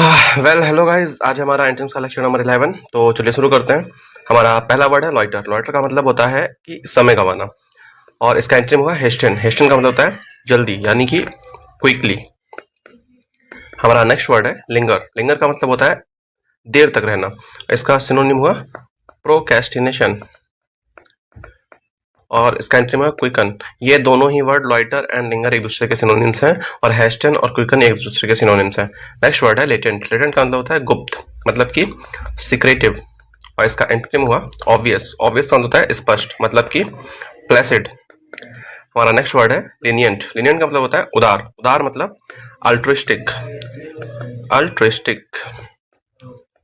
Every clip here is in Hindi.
वेल हेलो गाइस, आज हमारा एंट्रेंस का लेक्चर नंबर 11। तो चलिए शुरू करते हैं। हमारा पहला वर्ड है लॉइटर। लॉइटर का मतलब होता है कि समय गंवाना, और इसका एंट्रीम होगा हेस्टन। हेस्टन का मतलब होता है जल्दी, यानी कि क्विकली। हमारा नेक्स्ट वर्ड है लिंगर। लिंगर का मतलब होता है देर तक रहना। इसका सिनोनिम हुआ प्रोक्रेस्टिनेशन, और इसका एंट्रीम है क्विकन। ये दोनों ही वर्ड लॉइटर एंड लिंगर एक दूसरे के सिनोनिम्स हैं, और हेस्टन और क्विकन एक दूसरे के सिनोनिम्स हैं। नेक्स्ट वर्ड है लेटेंट। लेटेंट का मतलब होता है गुप्त, मतलब कि सीक्रेटिव, और इसका एंट्रीम हुआ ऑब्वियस। ऑब्वियस का मतलब होता है स्पष्ट, मतलब कि प्लेसिड। हमारा नेक्स्ट वर्ड है लीनियंट। लीनियंट का मतलब होता है उदार। उदार मतलब अल्ट्रिस्टिक, अल्ट्रिस्टिक,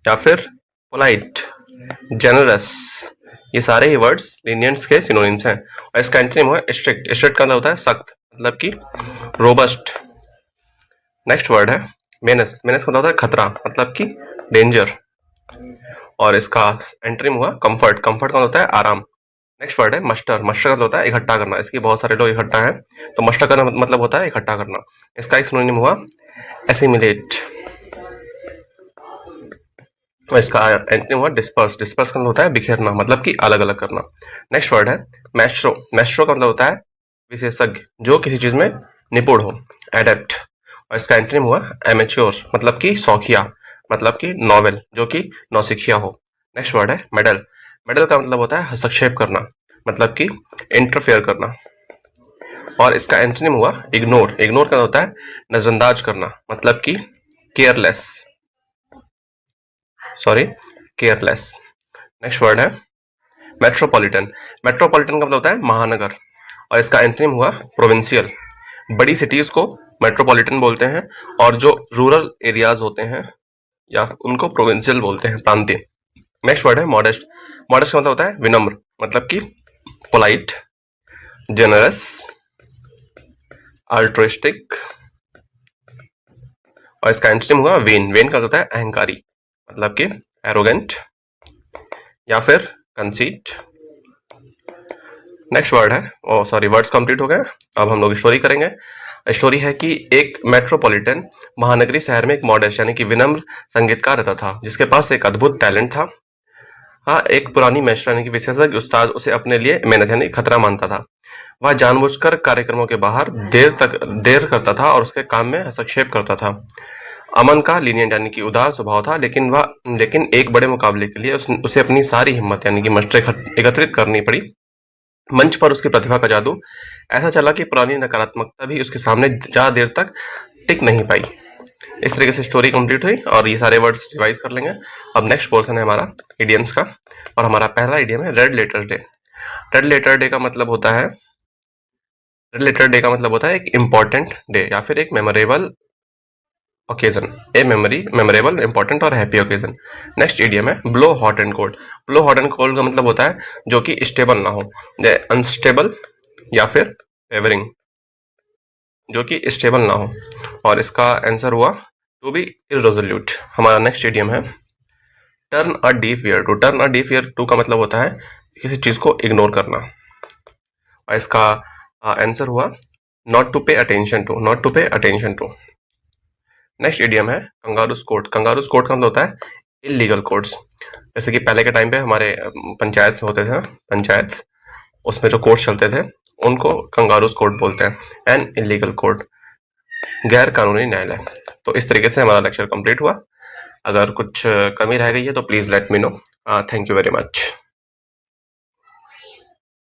या फिर पोलाइट, जेनरस। ये सारे ही वर्ड्स लीनियंट्स के सिनोनिम्स हैं, और इसका एंट्रीम है स्ट्रिक्ट। स्ट्रिक्ट का मतलब होता है सख्त, मतलब कि रोबस्ट। नेक्स्ट वर्ड है मेनस। मेनस का मतलब होता है खतरा, मतलब कि डेंजर, और इसका एंट्रीम हुआ कंफर्ट। कंफर्ट का मतलब होता है आराम। नेक्स्ट वर्ड है मस्टर। मस्टर का मतलब होता है इकट्ठा करना। इसकी बहुत सारे लोग इकट्ठा हैं, तो मस्टर का मतलब होता है इकट्ठा करना। इसका एक सिनोनिम हुआ एसिमिलेट, और इसका एंटोनिम हुआ डिस्पर्स। डिस्पर्स का मतलब होता है बिखेरना, मतलब कि अलग अलग करना। नेक्स्ट वर्ड है मैस्ट्रो। मैस्ट्रो का मतलब होता है विशेषज्ञ, जो किसी चीज में निपुण हो, एडेप्ट, और इसका एंटोनिम हुआ एमेच्योर, मतलब कि शौकिया, मतलब कि नॉवेल, जो कि नौसिखिया हो। नेक्स्ट वर्ड है मेडल। मेडल का मतलब होता है हस्तक्षेप करना, मतलब कि इंटरफेयर करना, और इसका एंटोनिम हुआ इग्नोर। इग्नोर का होता है नजरअंदाज करना, मतलब कि careless, sorry careless. Next word है मेट्रोपॉलिटन। मेट्रोपॉलिटन का मतलब होता है महानगर, और इसका एंटोनिम हुआ प्रोविंशियल। बड़ी सिटीज को मेट्रोपॉलिटन बोलते हैं, और जो रूरल एरियाज होते हैं या उनको प्रोविंशियल बोलते हैं, प्रांतीय। नेक्स्ट वर्ड है मॉडेस्ट। मॉडेस्ट का मतलब होता है विनम्र, मतलब कि पोलाइट, जेनरस, अल्ट्रिस्टिक, और इसका एंटोनिम हुआ वेन। वेन का मतलब होता है अहंकारी, मतलब कि एरोगेंट, या फिर कंसीट। नेक्स्ट वर्ड है, ओ सॉरी, वर्ड्स कंप्लीट हो गए। अब हम लोग स्टोरी करेंगे। स्टोरी है कि एक मेट्रोपॉलिटन महानगरी शहर में एक मॉडेस्ट यानी कि विनम्र संगीतकार रहता था, जिसके पास एक अद्भुत टैलेंट था। हाँ, एक पुरानी मेस्टर यानी कि विशेषज्ञ उस्ताद उसे अपने लिए मेहनत यानी खतरा मानता था। वह जानबूझकर कार्यक्रमों के बाहर देर करता था और उसके काम में हस्तक्षेप करता था। अमन का लीनियंट यानी कि उदार स्वभाव था, लेकिन एक बड़े मुकाबले के लिए उसे अपनी सारी हिम्मत यानी कि मशक़ें एकत्रित करनी पड़ी। मंच पर उसकी प्रतिभा का जादू ऐसा चला कि पुरानी नकारात्मकता भी उसके सामने ज्यादा देर तक टिक नहीं पाई। इस तरीके से स्टोरी कंप्लीट हुई, और ये सारे वर्ड्स रिवाइज कर लेंगे। अब नेक्स्ट पोर्शन है हमारा इडियम्स का, और हमारा पहला इडियम है red letter day. Red letter day का मतलब होता है एक इंपॉर्टेंट डे, या फिर एक मेमोरेबल ओकेजन, ए मेमोरेबल, इंपॉर्टेंट और हैप्पी ओकेजन। नेक्स्ट इडियम है blow hot and cold. Blow hot and cold का मतलब होता है जो कि स्टेबल ना हो, अनस्टेबल, या फिर फेवरिंग, जो कि स्टेबल ना हो, और इसका आंसर हुआ टू बी इररेजोल्यूट। हमारा नेक्स्ट इडियम है turn a deaf ear to. Turn a deaf ear to का मतलब होता है किसी चीज को इग्नोर करना, और इसका आंसर हुआ not to pay attention to, not to pay attention to. Next idiom है कंगारूस कोर्ट। कंगारूस कोर्ट का मतलब होता है इलीगल कोर्ट्स। जैसे कि पहले के टाइम पे हमारे पंचायत होते थे, पंचायत, उसमें जो कोर्ट चलते थे उनको कंगारूस कोर्ट बोलते हैं। एन इलीगल कोर्ट, गैर कानूनी न्यायालय। तो इस तरीके से हमारा लेक्चर कंप्लीट हुआ। अगर कुछ कमी रह गई है तो please let me know. Thank you very much.